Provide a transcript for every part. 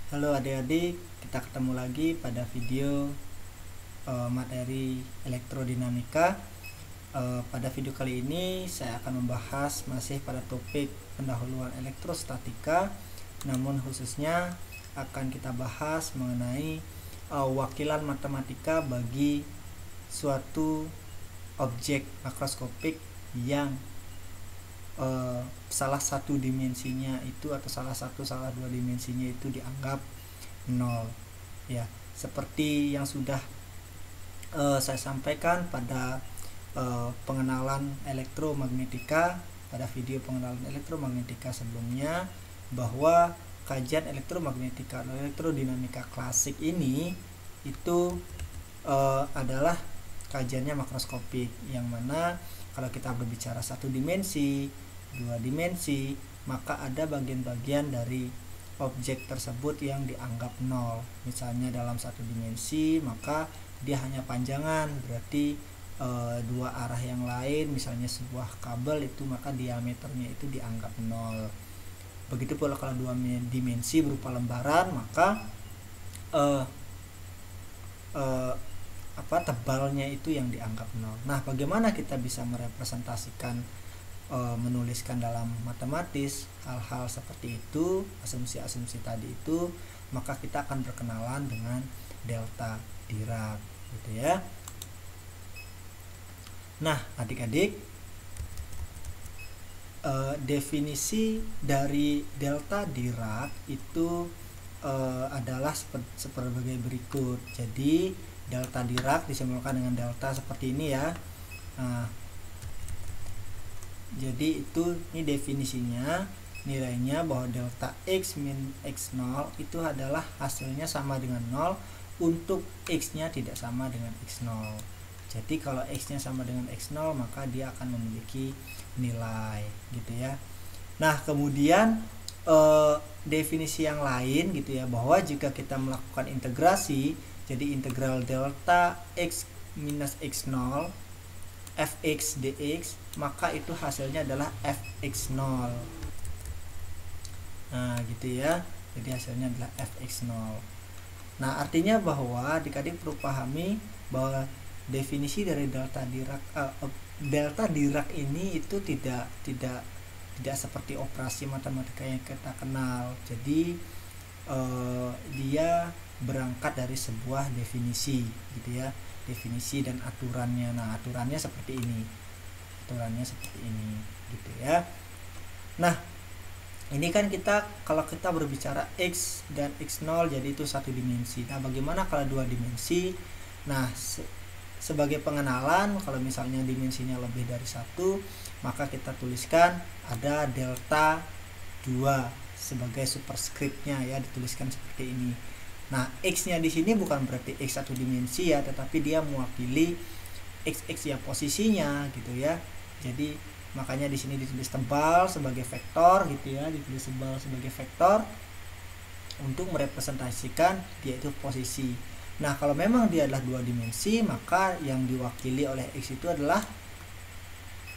Halo adik-adik, kita ketemu lagi pada video materi elektrodinamika. Pada video kali ini saya akan membahas masih pada topik pendahuluan elektrostatika, namun khususnya akan kita bahas mengenai wakilan matematika bagi suatu objek makroskopik yang salah satu dimensinya itu atau salah dua dimensinya itu dianggap 0 ya, seperti yang sudah saya sampaikan pada pengenalan elektromagnetika, pada video pengenalan elektromagnetika sebelumnya, bahwa kajian elektromagnetika atau elektrodinamika klasik ini itu adalah kajiannya makroskopik, yang mana kalau kita berbicara satu dimensi, dua dimensi, maka ada bagian-bagian dari objek tersebut yang dianggap 0. Misalnya dalam satu dimensi, maka dia hanya panjangan, berarti dua arah yang lain, misalnya sebuah kabel itu, maka diameternya itu dianggap 0. Begitu pula kalau dua dimensi berupa lembaran, maka tebalnya itu yang dianggap 0. Nah, bagaimana kita bisa merepresentasikan, menuliskan dalam matematis hal-hal seperti itu, asumsi-asumsi tadi itu? Maka kita akan berkenalan dengan delta Dirac, gitu ya. Nah, adik-adik, definisi dari delta Dirac itu adalah sebagai berikut. Jadi delta Dirac disimbolkan dengan delta seperti ini ya. Jadi ini definisinya, nilainya bahwa delta x min x0 itu adalah hasilnya sama dengan 0 untuk x-nya tidak sama dengan x0. Jadi kalau x-nya sama dengan x0, maka dia akan memiliki nilai, gitu ya. Nah, kemudian definisi yang lain, gitu ya, bahwa jika kita melakukan integrasi, jadi integral delta x minus x0 fx dx, maka itu hasilnya adalah fx0. Nah, gitu ya. Jadi hasilnya adalah fx0. Nah, artinya bahwa adik-adik perlu pahami bahwa definisi dari delta Dirac ini itu tidak seperti operasi matematika yang kita kenal. Jadi dia berangkat dari sebuah definisi, gitu ya, definisi dan aturannya. Nah, aturannya seperti ini, gitu ya. Nah, ini kan kalau kita berbicara x dan x0, jadi itu satu dimensi. Nah, bagaimana kalau dua dimensi? Nah, sebagai pengenalan, kalau misalnya dimensinya lebih dari satu, maka kita tuliskan ada delta 2 sebagai superskriptnya ya, dituliskan seperti ini. Nah, x-nya di sini bukan berarti x satu dimensi ya, tetapi dia mewakili x ya, posisinya, gitu ya. Jadi makanya di sini ditulis tebal sebagai vektor, gitu ya, ditulis tebal sebagai vektor untuk merepresentasikan dia itu posisi. Nah, kalau memang dia adalah dua dimensi, maka yang diwakili oleh x itu adalah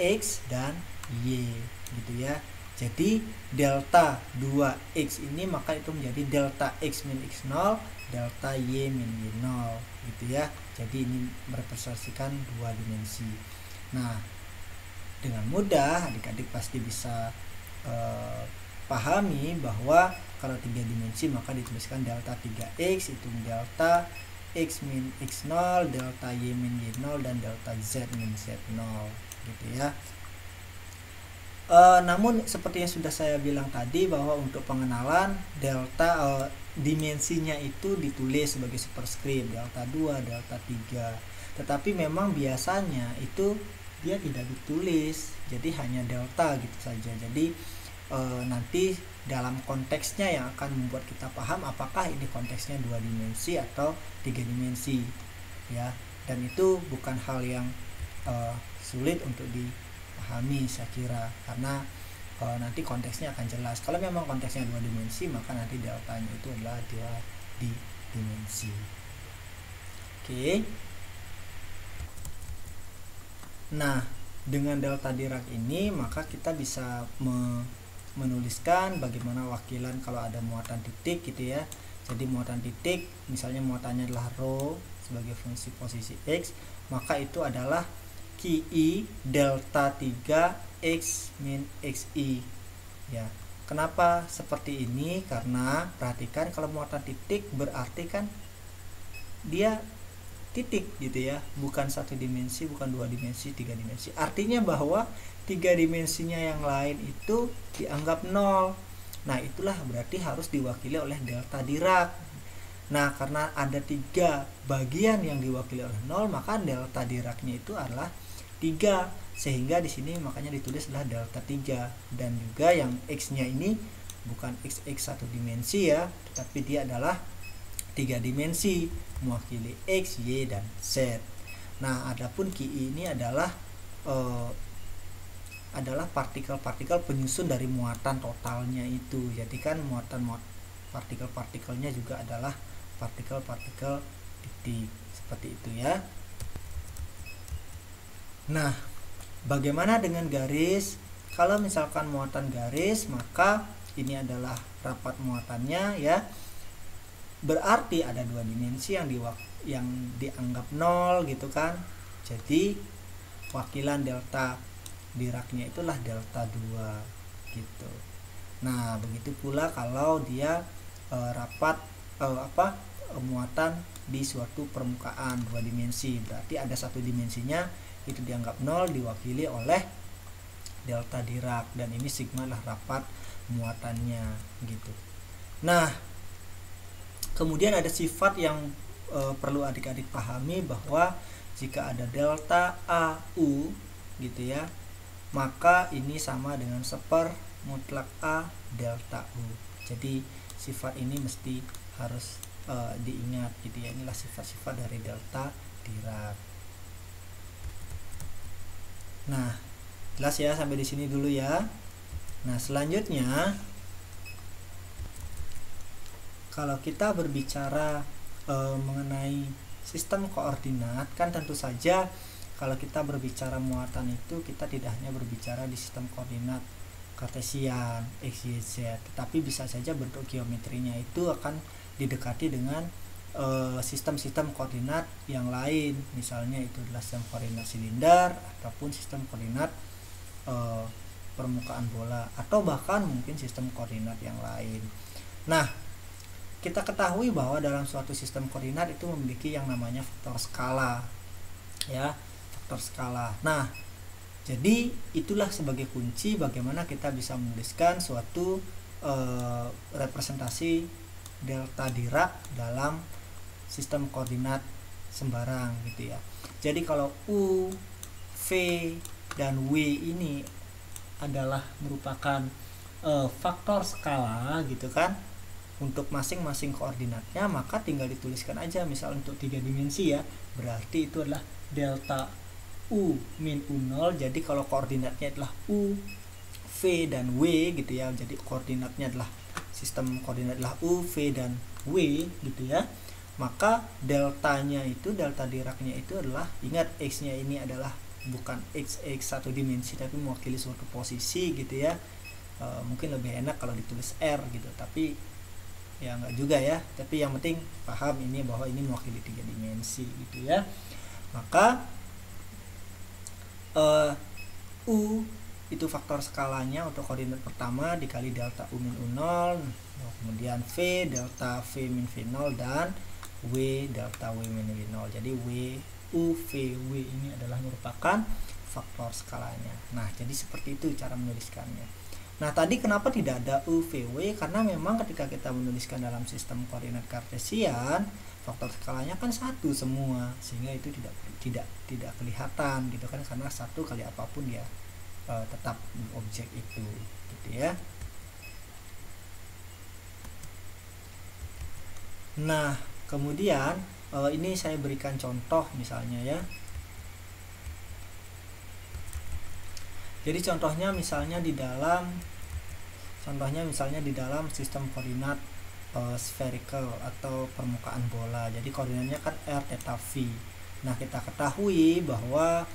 x dan y, gitu ya. Jadi delta 2x ini maka itu menjadi delta x min x0, delta y min y0, gitu ya. Jadi ini merepresentasikan dua dimensi. Nah, dengan mudah adik-adik pasti bisa pahami bahwa kalau tiga dimensi maka dituliskan delta 3x itu delta x min x0, delta y min y0, dan delta z min z0, gitu ya. Namun seperti yang sudah saya bilang tadi, bahwa untuk pengenalan delta dimensinya itu ditulis sebagai superskrip delta 2, delta 3. Tetapi memang biasanya itu dia tidak ditulis, jadi hanya delta gitu saja. Jadi nanti dalam konteksnya yang akan membuat kita paham apakah ini konteksnya dua dimensi atau tiga dimensi ya. Dan itu bukan hal yang sulit untuk dipahami saya kira, karena nanti konteksnya akan jelas. Kalau memang konteksnya dua dimensi, maka nanti deltanya itu adalah dua dimensi. Oke. Nah, dengan delta Dirac ini maka kita bisa menuliskan bagaimana wakilan kalau ada muatan titik, gitu ya. Jadi muatan titik, misalnya muatannya adalah rho sebagai fungsi posisi x, maka itu adalah QI delta 3 x min xi ya. Kenapa seperti ini? Karena perhatikan kalau muatan titik berarti kan dia titik gitu ya, bukan satu dimensi, bukan dua dimensi, tiga dimensi. Artinya bahwa tiga dimensinya yang lain itu dianggap nol. Nah, itulah berarti harus diwakili oleh delta Dirac. Nah, karena ada tiga bagian yang diwakili oleh nol, maka delta Diracnya itu adalah 3. Sehingga di sini makanya ditulis adalah delta 3. Dan juga yang x-nya ini bukan x satu dimensi ya, tetapi dia adalah 3 dimensi, mewakili x, y, dan z. Nah, adapun QI ini adalah partikel-partikel penyusun dari muatan totalnya itu. Jadi kan muatan partikel-partikelnya juga adalah partikel-partikel titik seperti itu ya. Nah, bagaimana dengan garis? Kalau misalkan muatan garis, maka ini adalah rapat muatannya ya. Berarti ada dua dimensi yang dianggap nol gitu kan. Jadi wakilan delta Diracnya itulah delta 2 gitu. Nah, begitu pula kalau dia rapat muatan di suatu permukaan dua dimensi, berarti ada satu dimensinya itu dianggap nol, diwakili oleh delta Dirac, dan ini sigma lah rapat muatannya gitu. Nah, kemudian ada sifat yang perlu adik-adik pahami, bahwa jika ada delta AU gitu ya, maka ini sama dengan seper mutlak A delta U. Jadi sifat ini mesti harus diingat gitu ya. Inilah sifat-sifat dari delta Dirac. Nah, jelas ya sampai di sini dulu ya. Nah, selanjutnya kalau kita berbicara mengenai sistem koordinat, kan tentu saja kalau kita berbicara muatan itu kita tidak hanya berbicara di sistem koordinat kartesian x, y, z, tetapi bisa saja bentuk geometrinya itu akan didekati dengan sistem-sistem koordinat yang lain. Misalnya itu adalah sistem koordinat silinder, ataupun sistem koordinat permukaan bola, atau bahkan mungkin sistem koordinat yang lain. Nah, kita ketahui bahwa dalam suatu sistem koordinat itu memiliki yang namanya faktor skala ya, faktor skala. Nah, jadi itulah sebagai kunci bagaimana kita bisa menuliskan suatu representasi delta Dirac dalam sistem koordinat sembarang gitu ya. Jadi kalau U, V, dan W ini adalah merupakan faktor skala gitu kan untuk masing-masing koordinatnya, maka tinggal dituliskan aja. Misal untuk 3 dimensi ya, berarti itu adalah delta U min U0. Jadi kalau koordinatnya adalah U, V, dan W gitu ya, jadi koordinatnya adalah sistem koordinat adalah U, V, dan W gitu ya, maka deltanya itu, delta Diracnya itu adalah, ingat X-nya ini adalah bukan X satu dimensi tapi mewakili suatu posisi gitu ya. Mungkin lebih enak kalau ditulis R gitu, tapi ya enggak juga ya, tapi yang penting paham ini bahwa ini mewakili 3 dimensi gitu ya. Maka U itu faktor skalanya untuk koordinat pertama dikali delta U min U0, kemudian V delta V min V0, dan W delta W min W0. Jadi W, U, V, W ini adalah merupakan faktor skalanya. Nah, jadi seperti itu cara menuliskannya. Nah, tadi kenapa tidak ada U, V, W? Karena memang ketika kita menuliskan dalam sistem koordinat kartesian, faktor skalanya kan satu semua, sehingga itu tidak kelihatan gitu kan, karena satu kali apapun ya tetap objek itu gitu ya. Nah, kemudian ini saya berikan contoh misalnya ya. Jadi contohnya misalnya di dalam sistem koordinat spherical atau permukaan bola. Jadi koordinatnya kan r, theta, v. Nah, kita ketahui bahwa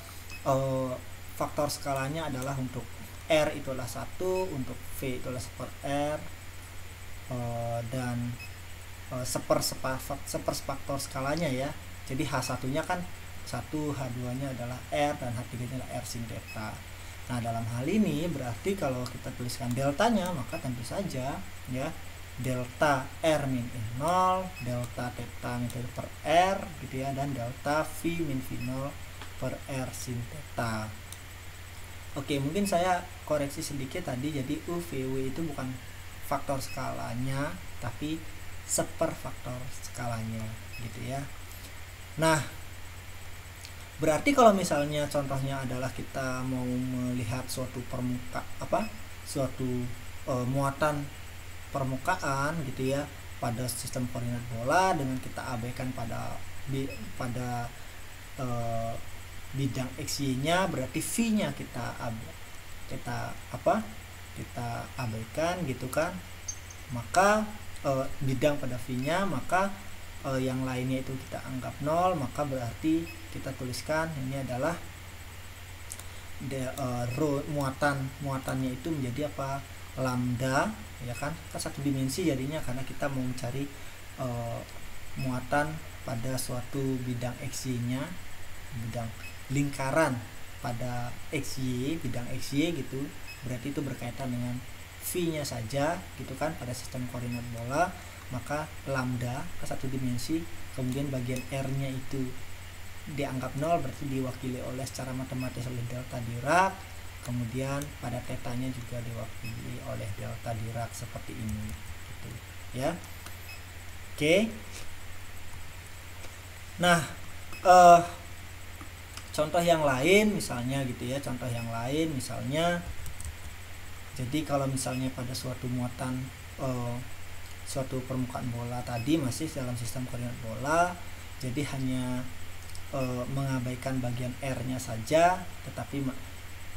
faktor skalanya adalah untuk r itu adalah 1, untuk v itu adalah 1/r, dan seperfaktor skalanya ya. Jadi H1 nya kan 1, H2 nya adalah R, dan H3 nya adalah R sin theta. Nah dalam hal ini berarti kalau kita tuliskan deltanya, maka tentu saja ya delta R min I0, delta theta min theta per R gitu ya, dan delta V min V0 per R sin theta. Oke, mungkin saya koreksi sedikit tadi, jadi UVW itu bukan faktor skalanya tapi seperfaktor skalanya gitu ya. Nah berarti kalau misalnya contohnya adalah kita mau melihat suatu muatan permukaan gitu ya pada sistem koordinat bola, dengan kita abaikan pada bidang XY-nya, berarti V-nya kita abaikan gitu kan. Maka bidang pada V-nya, maka yang lainnya itu kita anggap 0, maka berarti kita tuliskan ini adalah muatannya itu menjadi apa, lambda ya kan, satu dimensi jadinya, karena kita mau mencari muatan pada suatu bidang XY-nya, bidang lingkaran pada XY, bidang XY gitu, berarti itu berkaitan dengan V-nya saja gitu kan pada sistem koordinat bola. Maka lambda ke satu dimensi, kemudian bagian R-nya itu dianggap 0, berarti diwakili oleh secara matematis oleh delta Dirac, kemudian pada tetanya juga diwakili oleh delta Dirac seperti ini gitu ya. Oke. Nah contoh yang lain misalnya gitu ya, contoh yang lain misalnya, jadi kalau misalnya pada suatu muatan suatu permukaan bola tadi masih dalam sistem koordinat bola, jadi hanya mengabaikan bagian R-nya saja, tetapi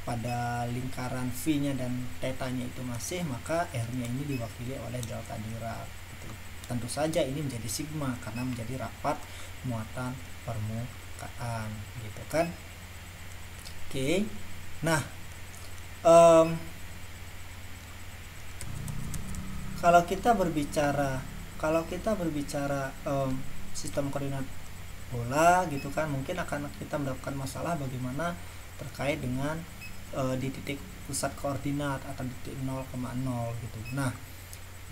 pada lingkaran V-nya dan tetanya itu masih, maka R-nya ini diwakili oleh delta Dirac gitu. Tentu saja ini menjadi sigma karena menjadi rapat muatan permukaan gitu kan. Oke. Nah kalau kita berbicara sistem koordinat bola gitu kan, mungkin akan kita mendapatkan masalah bagaimana terkait dengan di titik pusat koordinat atau di titik 0,0 gitu. Nah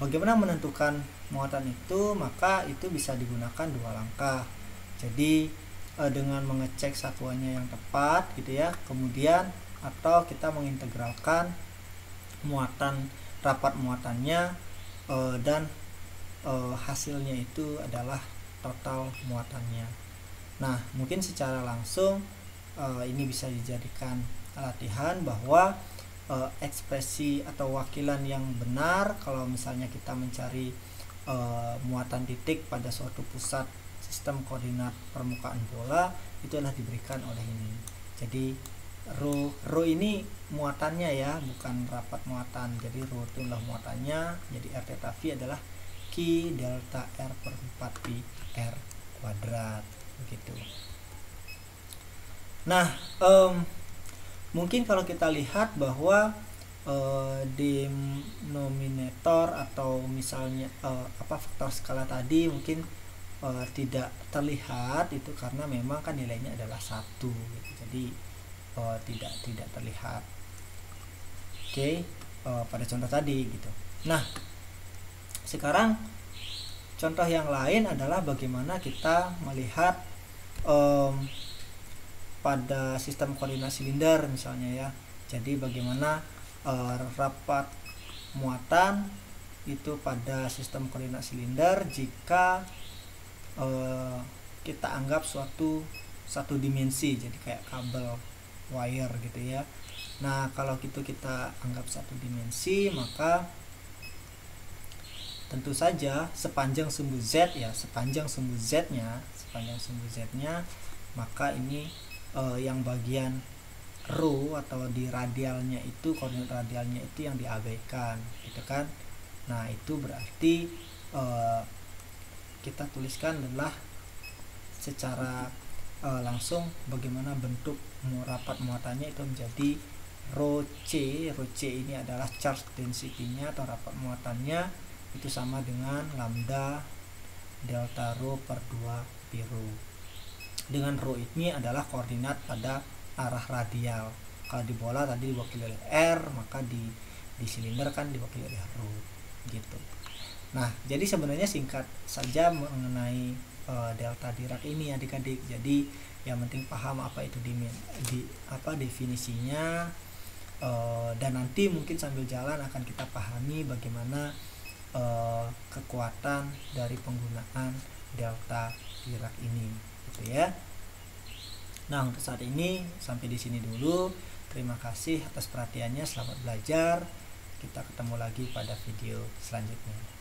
bagaimana menentukan muatan itu, maka itu bisa digunakan dua langkah. Jadi dengan mengecek satuannya yang tepat gitu ya, kemudian atau kita mengintegralkan rapat muatannya, dan hasilnya itu adalah total muatannya. Nah mungkin secara langsung ini bisa dijadikan latihan bahwa ekspresi atau wakilan yang benar kalau misalnya kita mencari muatan titik pada suatu pusat sistem koordinat permukaan bola, itu adalah diberikan oleh ini. Jadi rho ini muatannya ya, bukan rapat muatan. Jadi rho itu adalah muatannya. Jadi R theta V adalah Q delta R per 4 pi R kuadrat begitu. Nah mungkin kalau kita lihat bahwa denominator atau misalnya faktor skala tadi mungkin tidak terlihat itu karena memang kan nilainya adalah 1 gitu. Jadi tidak terlihat. Oke, pada contoh tadi gitu. Nah sekarang contoh yang lain adalah bagaimana kita melihat pada sistem koordinat silinder misalnya ya. Jadi bagaimana rapat muatan itu pada sistem koordinat silinder jika kita anggap satu dimensi, jadi kayak kabel wire gitu ya. Nah kalau gitu kita anggap satu dimensi, maka tentu saja sepanjang sumbu Z ya, sepanjang sumbu Z-nya, maka ini yang bagian rho atau di radialnya itu, koordinat radialnya itu yang diabaikan gitu kan. Nah itu berarti kita tuliskan adalah secara langsung bagaimana bentuk rapat muatannya itu menjadi rho C. Rho C ini adalah charge density-nya atau rapat muatannya, itu sama dengan lambda delta rho per 2 pi rho. Dengan rho ini adalah koordinat pada arah radial. Kalau di bola tadi diwakili oleh R, maka di silinder kan diwakili oleh rho gitu. Nah, jadi sebenarnya singkat saja mengenai delta Dirac ini adik-adik. Jadi yang penting paham apa itu definisinya, dan nanti mungkin sambil jalan akan kita pahami bagaimana kekuatan dari penggunaan delta Dirac ini gitu ya. Nah, untuk saat ini sampai di sini dulu. Terima kasih atas perhatiannya, selamat belajar. Kita ketemu lagi pada video selanjutnya.